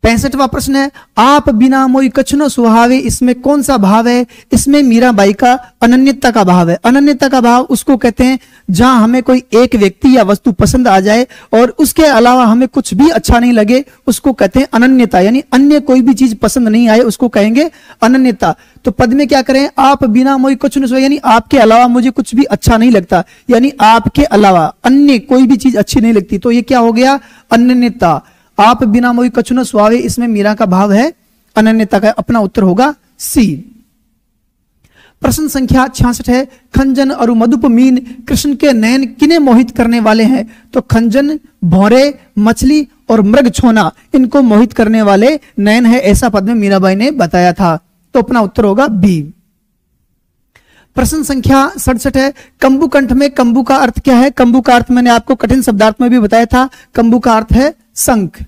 65वां प्रश्न है, आप बिना मोई कछुनो सुहावे, इसमें कौन सा भाव है? इसमें मीराबाई का अनन्यता का भाव है। अनन्यता का भाव उसको कहते हैं जहां हमें कोई एक व्यक्ति या वस्तु पसंद आ जाए और उसके अलावा हमें कुछ भी अच्छा नहीं लगे, उसको कहते हैं अनन्यता। यानी अन्य कोई भी चीज पसंद नहीं आए उसको कहेंगे अनन्यता। तो पद में क्या करें, आप बिना मोई कछुनो सुहावे, यानी आपके अलावा मुझे कुछ भी अच्छा नहीं लगता, यानी आपके अलावा अन्य कोई भी चीज अच्छी नहीं लगती, तो ये क्या हो गया? अनन्यता। आप बिना मोई कछुनो सुहावे, इसमें मीरा का भाव है अनन्यता का। अपना उत्तर होगा सी। प्रश्न संख्या 66 है, खंजन और मधुप मीन कृष्ण के नयन किन्हें मोहित करने वाले हैं? तो खंजन, भौरे, मछली और मृग छोना, इनको मोहित करने वाले नयन है, ऐसा पद में मीराबाई ने बताया था। तो अपना उत्तर होगा बी। प्रश्न संख्या 67 है, कंबुकंठ में कंबु का अर्थ क्या है? कंबु का अर्थ मैंने आपको कठिन शब्दार्थ में भी बताया था, कंबु का अर्थ है शंख।